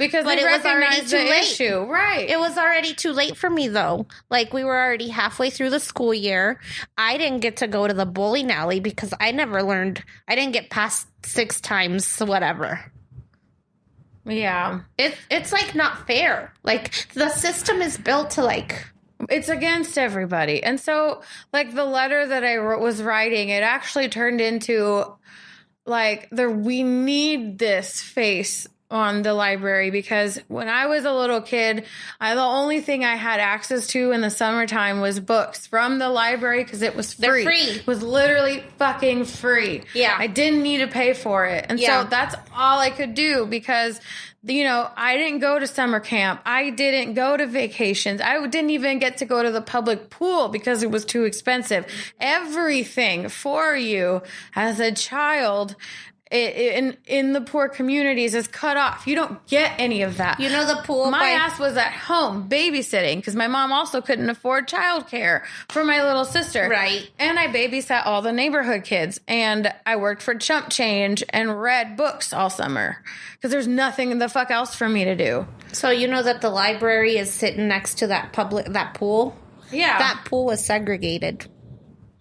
Because but they it was already recognize too the late. issue. Right. It was already too late for me, though. Like, we were already halfway through the school year. I didn't get to go to the bowling alley because I never learned. I didn't get past 6 times, whatever. Yeah. It's like, not fair. Like, the system is built to, like... It's against everybody. And so, like, the letter that I was writing, it actually turned into, like, we need this face on the library, because when I was a little kid, the only thing I had access to in the summertime was books from the library, because it was free. They're free. It was literally fucking free. Yeah. I didn't need to pay for it. And so that's all I could do, because... You know, I didn't go to summer camp. I didn't go to vacations. I didn't even get to go to the public pool because it was too expensive. Everything for you as a child in the poor communities is cut off. You don't get any of that. You know, the pool... My ass was at home babysitting because my mom also couldn't afford childcare for my little sister. Right. And I babysat all the neighborhood kids. And I worked for Chump Change and read books all summer because there's nothing the fuck else for me to do. So you know that the library is sitting next to that pool? Yeah. That pool was segregated.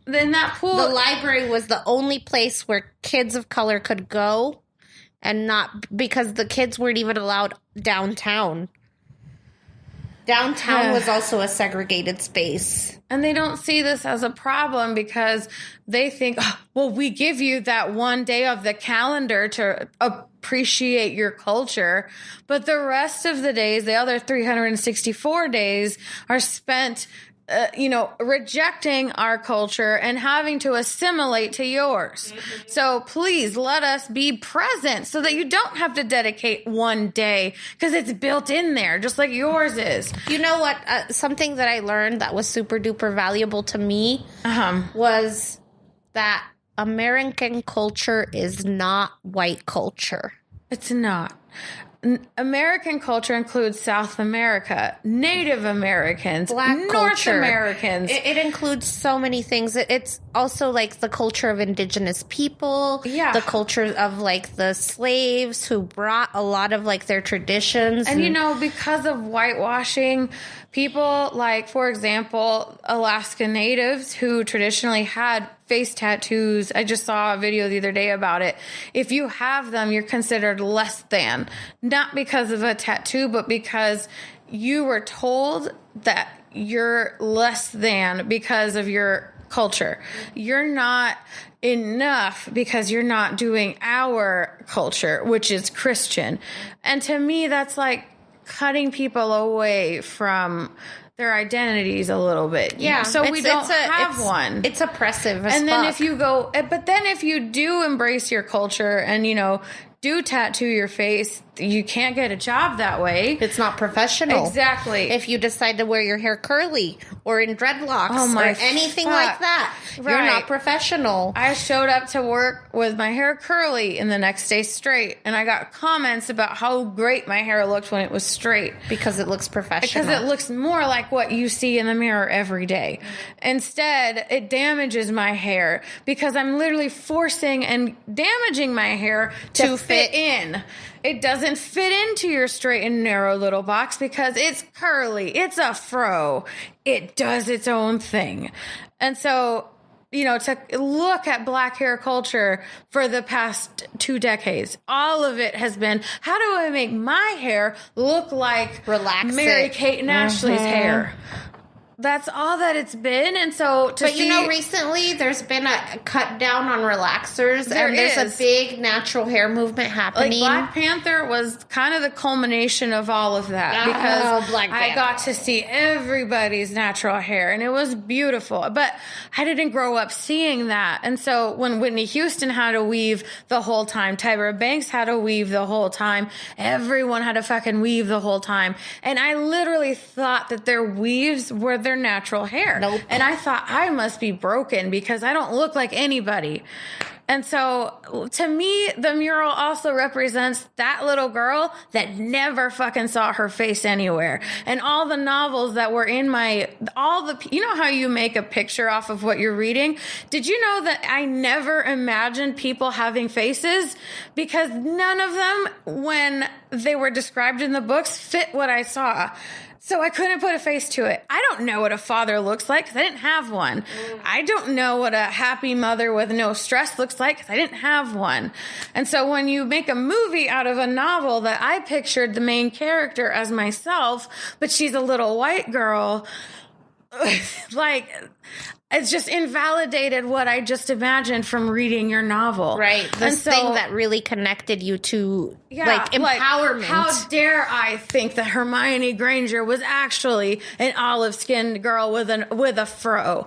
Then that pool... The library was the only place where kids of color could go, and not... Because the kids weren't even allowed downtown. Downtown was also a segregated space. And they don't see this as a problem because they think, oh, well, we give you that one day of the calendar to appreciate your culture. But the rest of the days, the other 364 days, are spent... rejecting our culture and having to assimilate to yours. Mm-hmm. So please let us be present so that you don't have to dedicate one day, because it's built in there, just like yours is. You know what? Something that I learned that was super duper valuable to me was that American culture is not white culture. It's not. American culture includes South America, Native Americans, Black North culture. Americans. It includes so many things. It's also like the culture of indigenous people. Yeah. The culture of like the slaves who brought a lot of like their traditions. And because of whitewashing, people like, for example, Alaska Natives who traditionally had face tattoos. I just saw a video the other day about it. If you have them, you're considered less than. Not because of a tattoo, but because you were told that you're less than because of your culture. You're not enough because you're not doing our culture, which is Christian. And to me, that's like cutting people away from their identities a little bit. Yeah. So we don't have one. It's oppressive as And then fuck. if you do embrace your culture and, do tattoo your face, you can't get a job that way. It's not professional. Exactly. If you decide to wear your hair curly or in dreadlocks or anything like that, Right. you're not professional. I showed up to work with my hair curly and the next day straight, and I got comments about how great my hair looked when it was straight. Because it looks professional. Because it looks more like what you see in the mirror every day. Instead, it damages my hair because I'm literally forcing and damaging my hair to fit in. It doesn't fit into your straight and narrow little box because it's curly. It's a fro. It does its own thing. And so, to look at Black hair culture for the past 2 decades, all of it has been, how do I make my hair look like Mary-Kate and Ashley's hair? That's all that it's been. And so recently there's been a cut down on relaxers, and there's a big natural hair movement happening. Like Black Panther was kind of the culmination of all of that, because I got to see everybody's natural hair and it was beautiful, but I didn't grow up seeing that. And so when Whitney Houston had a weave the whole time, Tyra Banks had a weave the whole time, everyone had a fucking weave the whole time. And I literally thought that their weaves were their natural hair. Nope. And I thought I must be broken because I don't look like anybody. And so to me, the mural also represents that little girl that never fucking saw her face anywhere. And all the novels that were in you know how you make a picture off of what you're reading? Did you know that I never imagined people having faces? Because none of them, when they were described in the books, fit what I saw. So I couldn't put a face to it. I don't know what a father looks like because I didn't have one. I don't know what a happy mother with no stress looks like because I didn't have one. And so when you make a movie out of a novel that I pictured the main character as myself, but she's a little white girl, like, it's just invalidated what I just imagined from reading your novel. Right. This thing that really connected you to, like, empowerment. How dare I think that Hermione Granger was actually an olive-skinned girl with a fro?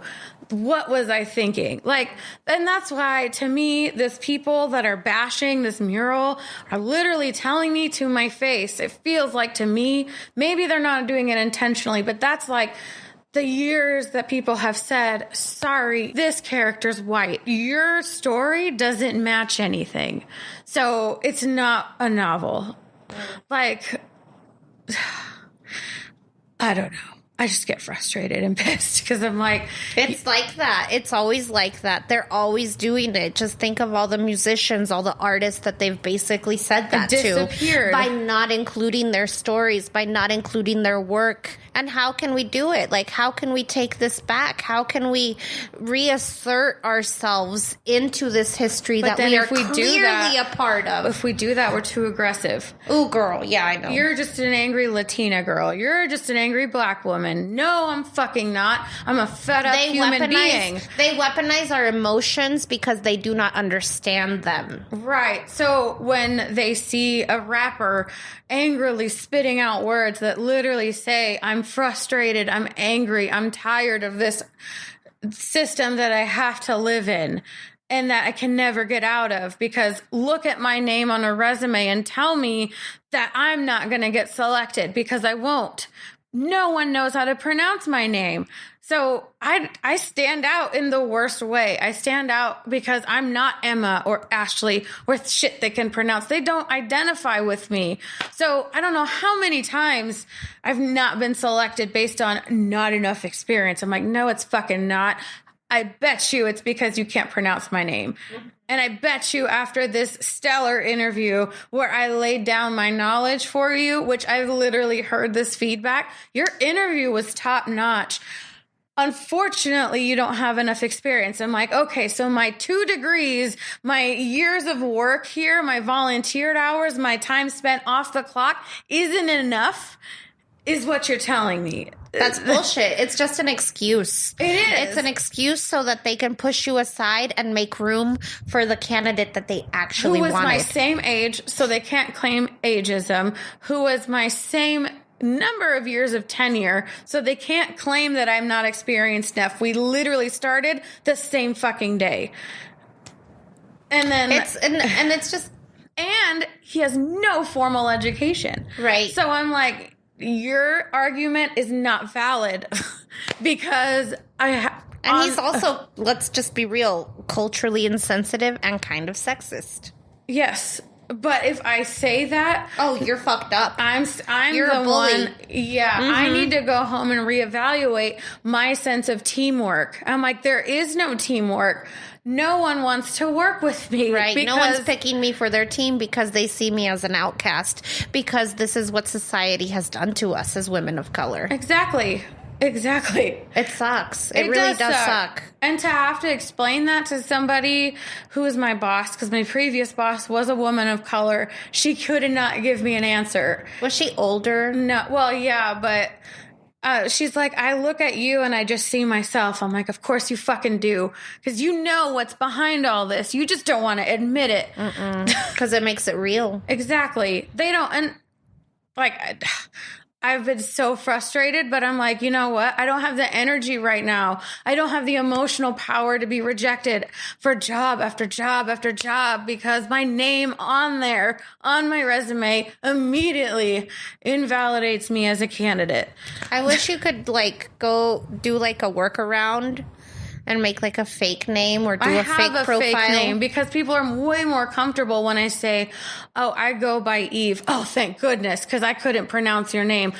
What was I thinking? Like, and that's why, to me, this people that are bashing this mural are literally telling me to my face. It feels like to me, maybe they're not doing it intentionally, but that's like the years that people have said, sorry, this character's white. Your story doesn't match anything. So it's not a novel. Like, I don't know. I just get frustrated and pissed because I'm like... It's like that. It's always like that. They're always doing it. Just think of all the musicians, all the artists that they've basically said that disappeared. To. By not including their stories, by not including their work. And how can we do it? Like, how can we take this back? How can we reassert ourselves into this history that we are clearly a part of? If we do that, we're too aggressive. Ooh, girl. Yeah, I know. You're just an angry Latina girl. You're just an angry black woman. No, I'm fucking not. I'm a fed up human being. They weaponize our emotions because they do not understand them. Right. So when they see a rapper angrily spitting out words that literally say, I'm frustrated, I'm angry, I'm tired of this system that I have to live in and that I can never get out of, because look at my name on a resume and tell me that I'm not going to get selected, because I won't. No one knows how to pronounce my name. So I stand out in the worst way. I stand out because I'm not Emma or Ashley or shit they can pronounce. They don't identify with me. So I don't know how many times I've not been selected based on not enough experience. I'm like, no, it's fucking not. I bet you it's because you can't pronounce my name. And I bet you after this stellar interview where I laid down my knowledge for you, which I've literally heard this feedback, your interview was top notch. Unfortunately, you don't have enough experience. I'm like, okay, so my 2 degrees, my years of work here, my volunteered hours, my time spent off the clock isn't enough, is what you're telling me. That's bullshit. It's just an excuse. It is. It's an excuse so that they can push you aside and make room for the candidate that they actually wanted. Who was my same age, so they can't claim ageism. Who was my same number of years of tenure, so they can't claim that I'm not experienced enough. We literally started the same fucking day. And then it's just, and he has no formal education. Right. So I'm like, your argument is not valid because he's also, let's just be real, culturally insensitive and kind of sexist. Yes. But if I say that, oh, you're fucked up. You're the one. Yeah, Mm-hmm. I need to go home and reevaluate my sense of teamwork. I'm like, there is no teamwork. No one wants to work with me. Right. No one's picking me for their team because they see me as an outcast, because this is what society has done to us as women of color. Exactly. It sucks. It really does suck. And to have to explain that to somebody who is my boss, because my previous boss was a woman of color, she could not give me an answer. Was she older? No. Well, yeah, but she's like, I look at you and I just see myself. I'm like, of course you fucking do. Because you know what's behind all this. You just don't want to admit it. Because it makes it real. Exactly. They don't. And like, I've been so frustrated, but I'm like, you know what? I don't have the energy right now. I don't have the emotional power to be rejected for job after job after job, because my name on there, on my resume, immediately invalidates me as a candidate. I wish you could, like, go do, like, a workaround And make like a fake name or do I a have fake a profile. fake name because people are way more comfortable when I say, oh, I go by Eve. Oh, thank goodness, because I couldn't pronounce your name.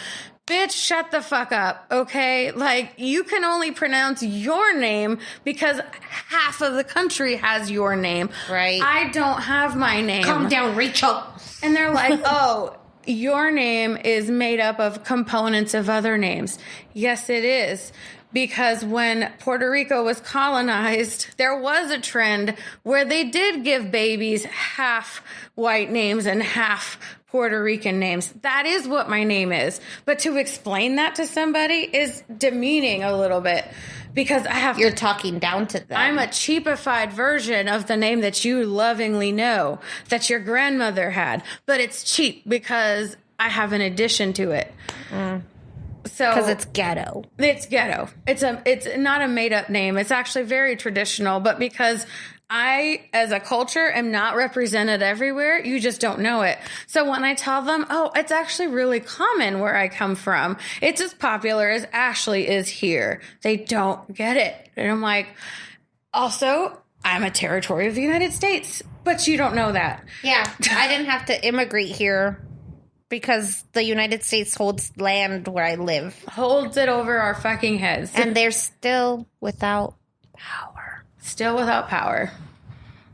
Bitch, shut the fuck up, okay? Like, you can only pronounce your name because half of the country has your name. Right. I don't have my name. Calm down, Rachel. And they're like, oh, your name is made up of components of other names. Yes, it is. Because when Puerto Rico was colonized, there was a trend where they did give babies half white names and half Puerto Rican names. That is what my name is. But to explain that to somebody is demeaning a little bit because You're talking down to them. I'm a cheapified version of the name that you lovingly know that your grandmother had, but it's cheap because I have an addition to it. So because it's ghetto. It's ghetto. It's not a made up name. It's actually very traditional, but because I, as a culture, am not represented everywhere, you just don't know it. So when I tell them, oh, it's actually really common where I come from, it's as popular as Ashley is here, they don't get it. And I'm like, also, I'm a territory of the United States, but you don't know that. Yeah, I didn't have to immigrate here because the United States holds land where I live. Holds it over our fucking heads. And they're still without power. Still without power.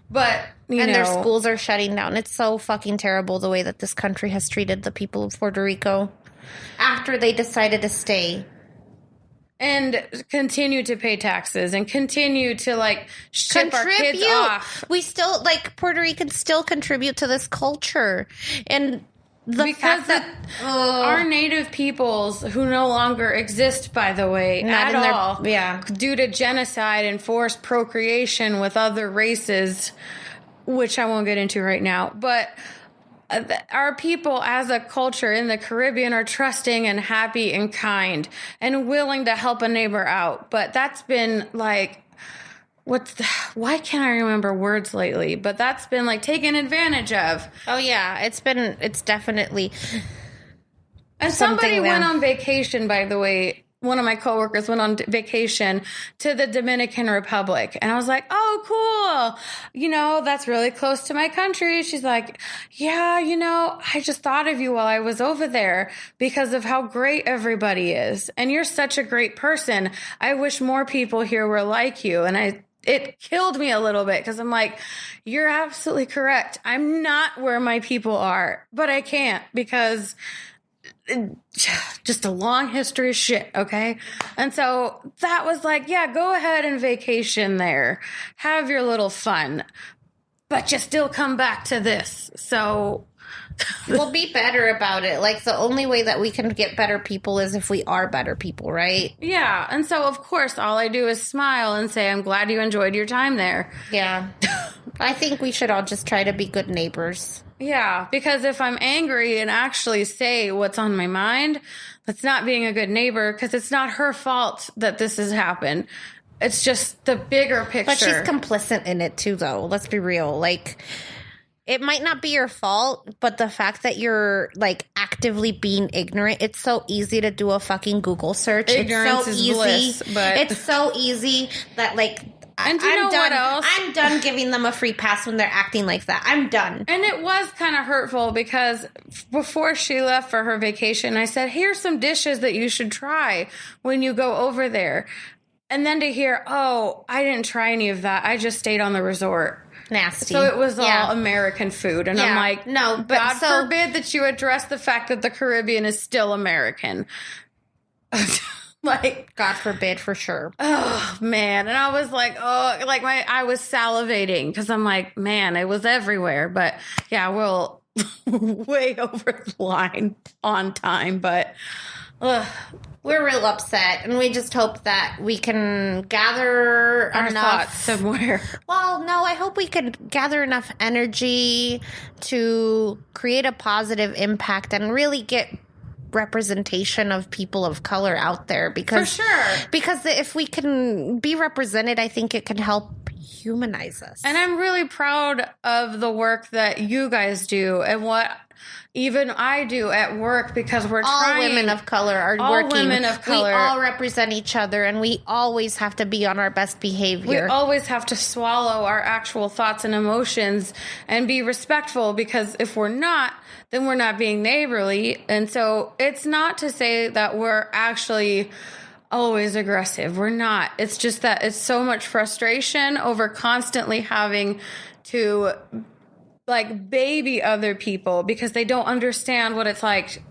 But, you know. Their schools are shutting down. It's so fucking terrible the way that this country has treated the people of Puerto Rico after they decided to stay. And continue to pay taxes and continue to, like, ship our kids off. We still, like, Puerto Ricans still contribute to this culture. And because our native peoples, who no longer exist, by the way, Not at in all, yeah. due to genocide and forced procreation with other races, which I won't get into right now, but our people as a culture in the Caribbean are trusting and happy and kind and willing to help a neighbor out. But that's been like, why can't I remember words lately? But that's been like taken advantage of. Oh yeah, it's definitely. And somebody went on vacation, by the way. One of my coworkers went on vacation to the Dominican Republic. And I was like, oh, cool. You know, that's really close to my country. She's like, yeah, you know, I just thought of you while I was over there because of how great everybody is. And you're such a great person. I wish more people here were like you. And it killed me a little bit because I'm like, you're absolutely correct. I'm not where my people are, but I can't because just a long history of shit, okay? And so that was like, yeah, go ahead and vacation there. Have your little fun. But you still come back to this. So we'll be better about it. Like, the only way that we can get better people is if we are better people, right? Yeah. And so, of course, all I do is smile and say, I'm glad you enjoyed your time there. Yeah. I think we should all just try to be good neighbors. Yeah, because if I'm angry and actually say what's on my mind, that's not being a good neighbor because it's not her fault that this has happened. It's just the bigger picture. But she's complicit in it too, though. Let's be real. Like, it might not be your fault, but the fact that you're, like, actively being ignorant, it's so easy to do a fucking Google search. Ignorance is bliss, but it's so easy that, like, and do you know what else? I'm done giving them a free pass when they're acting like that. I'm done. And it was kind of hurtful because before she left for her vacation, I said, here's some dishes that you should try when you go over there. And then to hear, oh, I didn't try any of that. I just stayed on the resort. Nasty. So it was all American food. And I'm like, no, but God forbid that you address the fact that the Caribbean is still American. Like, God forbid, for sure. Oh man. And I was like, oh, like I was salivating because I'm like, man, it was everywhere. But yeah, we'll way over the line on time. But we're real upset, and we just hope that we can gather our enough thoughts somewhere. Well, no, I hope we can gather enough energy to create a positive impact and really get representation of people of color out there, because for sure, because if we can be represented, I think it can help humanize us. And I'm really proud of the work that you guys do and what Even I do at work, because we're all trying. women of color are all working. Women of color. We all represent each other, and we always have to be on our best behavior. We always have to swallow our actual thoughts and emotions and be respectful, because if we're not, then we're not being neighborly. And so it's not to say that we're actually always aggressive. We're not. It's just that it's so much frustration over constantly having to like baby other people because they don't understand what it's like